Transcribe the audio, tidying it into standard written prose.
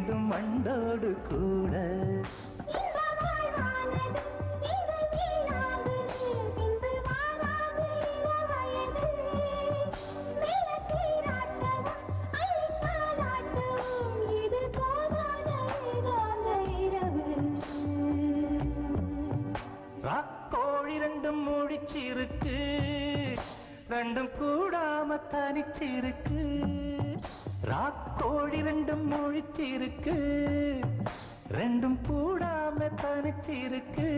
வேண்டும் மண்டோடு கூட. ராக்கோழி ரெண்டும் முழிச்சிருக்கு, ரெண்டும் கூடாம தனிச்சிருக்கு. ராக்கோழி ரெண்டும் முழிச்சிருக்கு, ரெண்டும் கூடாம தனிச்சிருக்கு.